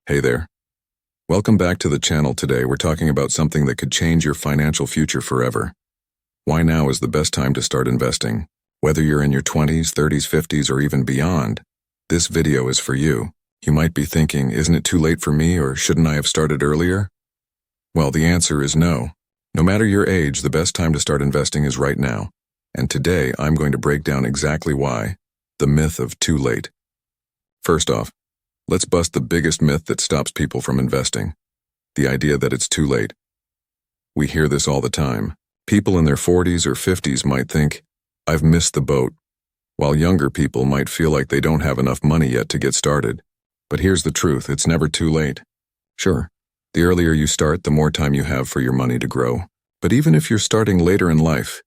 Hey there. Welcome back to the channel. Today we're talking about something that could change your financial future forever. Why now is the best time to start investing? Whether you're in your 20s, 30s, 50s, or even beyond, this video is for you. You might be thinking, isn't it too late for me, or shouldn't I have started earlier? Well, the answer is no. No matter your age, the best time to start investing is right now. And today I'm going to break down exactly why. The myth of too late. First off, let's bust the biggest myth that stops people from investing. The idea that it's too late. We hear this all the time. People in their 40s or 50s might think, I've missed the boat, while younger people might feel like they don't have enough money yet to get started. But here's the truth, it's never too late. Sure, the earlier you start, the more time you have for your money to grow. But even if you're starting later in life,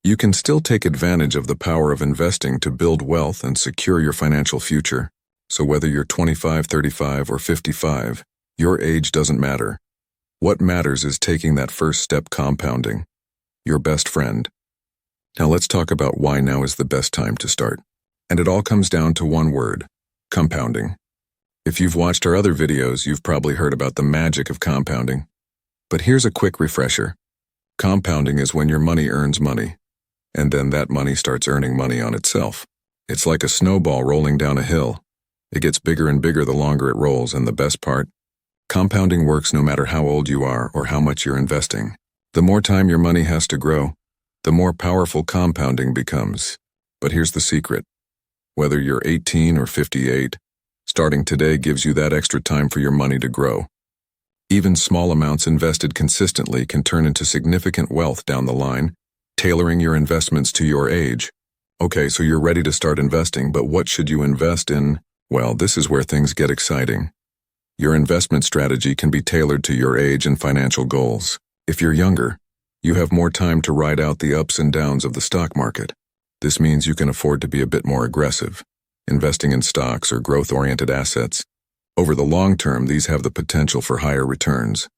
you can still take advantage of the power of investing to build wealth and secure your financial future. So whether you're 25, 35, or 55, your age doesn't matter. What matters is taking that first step, compounding. Your best friend. Now let's talk about why now is the best time to start. And it all comes down to one word: compounding. If you've watched our other videos, you've probably heard about the magic of compounding. But here's a quick refresher. Compounding is when your money earns money, and then that money starts earning money on itself. It's like a snowball rolling down a hill. It gets bigger and bigger the longer it rolls, and the best part? Compounding works no matter how old you are or how much you're investing. The more time your money has to grow, the more powerful compounding becomes. But here's the secret. Whether you're 18 or 58, starting today gives you that extra time for your money to grow. Even small amounts invested consistently can turn into significant wealth down the line, tailoring your investments to your age. Okay, so you're ready to start investing, but what should you invest in? Well, this is where things get exciting. Your investment strategy can be tailored to your age and financial goals. If you're younger, you have more time to ride out the ups and downs of the stock market. This means you can afford to be a bit more aggressive, investing in stocks or growth-oriented assets. Over the long term, these have the potential for higher returns.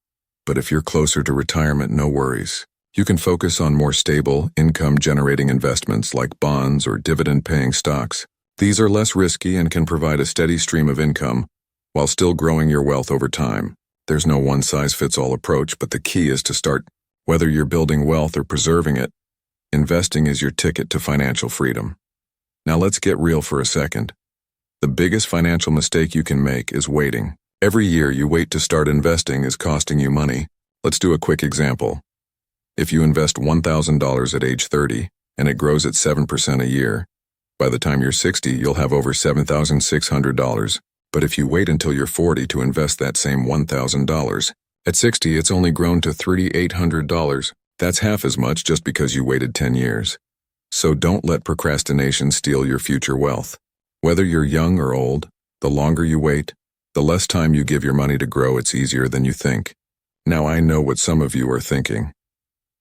But if you're closer to retirement, no worries. You can focus on more stable, income-generating investments like bonds or dividend-paying stocks. These are less risky and can provide a steady stream of income while still growing your wealth over time. There's no one-size-fits-all approach, but the key is to start. Whether you're building wealth or preserving it, investing is your ticket to financial freedom. Now let's get real for a second. The biggest financial mistake you can make is waiting. Every year you wait to start investing is costing you money. Let's do a quick example. If you invest $1,000 at age 30 and it grows at 7% a year, by the time you're 60, you'll have over $7,600. But if you wait until you're 40 to invest that same $1,000, at 60 it's only grown to $3,800. That's half as much just because you waited 10 years. So don't let procrastination steal your future wealth. Whether you're young or old, the longer you wait, the less time you give your money to grow. It's easier than you think. Now I know what some of you are thinking.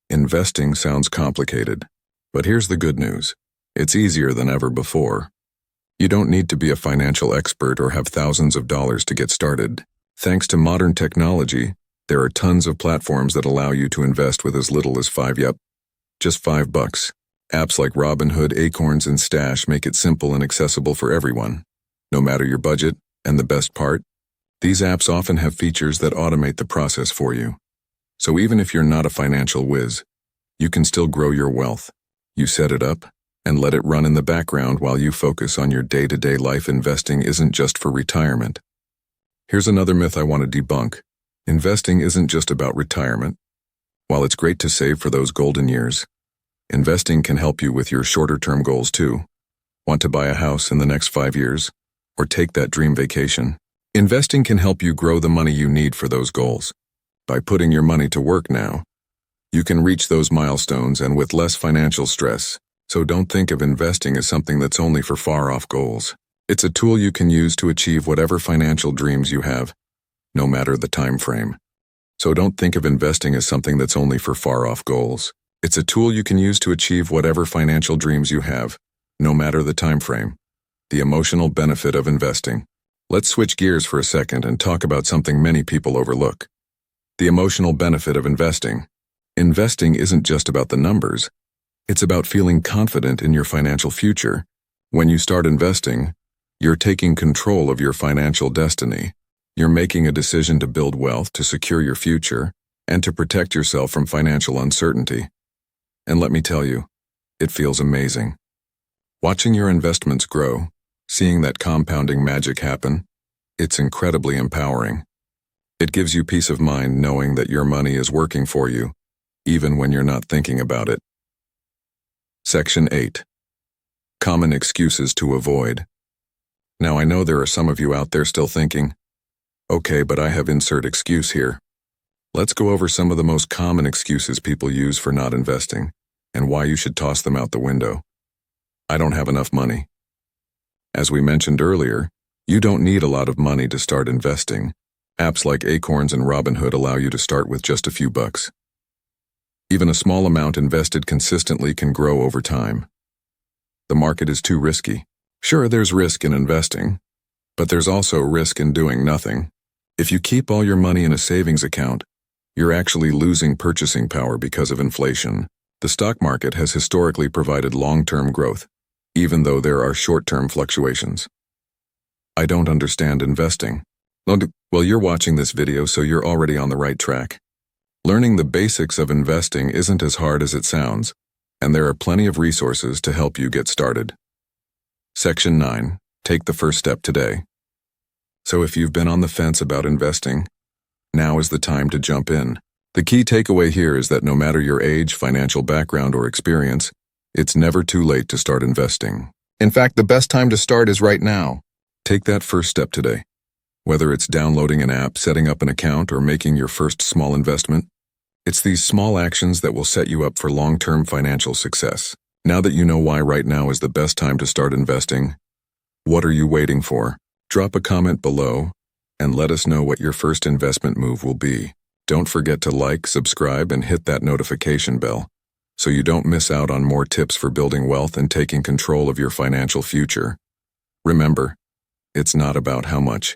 Investing sounds complicated. But here's the good news. It's easier than ever before. You don't need to be a financial expert or have thousands of dollars to get started. Thanks to modern technology, there are tons of platforms that allow you to invest with as little as just $5. Apps like Robinhood, Acorns, and Stash make it simple and accessible for everyone, no matter your budget. And the best part? These apps often have features that automate the process for you. So even if you're not a financial whiz, you can still grow your wealth. You set it up and let it run in the background while you focus on your day-to-day life. Investing isn't just for retirement. Here's another myth I want to debunk. Investing isn't just about retirement. While it's great to save for those golden years, investing can help you with your shorter-term goals too. Want to buy a house in the next 5 years? Or take that dream vacation? Investing can help you grow the money you need for those goals. By putting your money to work now, you can reach those milestones and with less financial stress. So don't think of investing as something that's only for far-off goals. It's a tool you can use to achieve whatever financial dreams you have, no matter the time frame. So don't think of investing as something that's only for far-off goals. It's a tool you can use to achieve whatever financial dreams you have, no matter the time frame. The emotional benefit of investing. Let's switch gears for a second and talk about something many people overlook. The emotional benefit of investing. Investing isn't just about the numbers. It's about feeling confident in your financial future. When you start investing, you're taking control of your financial destiny. You're making a decision to build wealth, to secure your future, and to protect yourself from financial uncertainty. And let me tell you, it feels amazing. Watching your investments grow, seeing that compounding magic happen, it's incredibly empowering. It gives you peace of mind knowing that your money is working for you, even when you're not thinking about it. Section 8. Common excuses to avoid. Now I know there are some of you out there still thinking, okay, but I have insert excuse here. Let's go over some of the most common excuses people use for not investing, and why you should toss them out the window. I don't have enough money. As we mentioned earlier, you don't need a lot of money to start investing. Apps like Acorns and Robinhood allow you to start with just a few bucks. Even a small amount invested consistently can grow over time. The market is too risky. Sure, there's risk in investing, but there's also risk in doing nothing. If you keep all your money in a savings account, you're actually losing purchasing power because of inflation. The stock market has historically provided long-term growth, even though there are short-term fluctuations. I don't understand investing. Well, you're watching this video, so you're already on the right track. Learning the basics of investing isn't as hard as it sounds, and there are plenty of resources to help you get started. Section 9. Take the first step today. So if you've been on the fence about investing, now is the time to jump in. The key takeaway here is that no matter your age, financial background, or experience, it's never too late to start investing. In fact, the best time to start is right now. Take that first step today. Whether it's downloading an app, setting up an account, or making your first small investment, it's these small actions that will set you up for long-term financial success. Now that you know why right now is the best time to start investing, what are you waiting for? Drop a comment below and let us know what your first investment move will be. Don't forget to like, subscribe, and hit that notification bell so you don't miss out on more tips for building wealth and taking control of your financial future. Remember, it's not about how much,